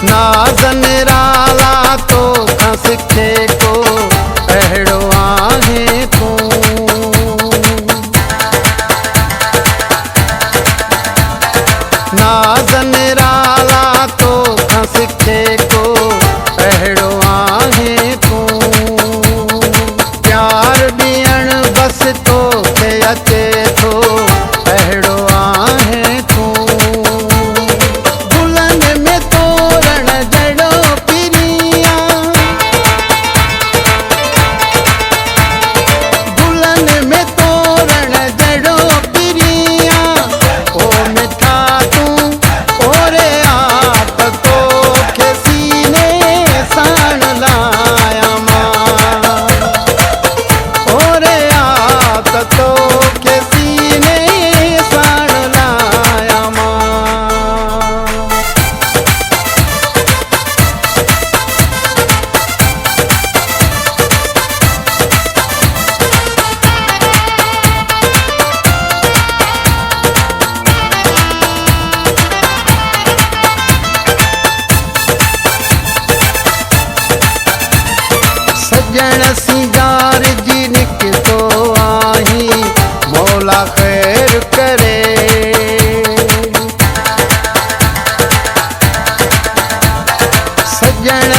नाज़न राला तो सिखे को अहिड़ो आहे तूं। नाज़न राला तो सिखे को अहिड़ो आहे तूं। प्यार ॾियण बसि तोखे अचे थो अहिड़ो आहे तूं। गुलनि में तोरण जहिड़ो पिरिया, गुलनि में तोरण जहिड़ो पिरिया, ओ मिठा तूं ओरे आ त तोखे सीने साण लाया मां। ओरे आ त तोखे सीने साण लाया मां। सजण सिंगार जी निकितो आहीं मौला ख़ैर करे। सजण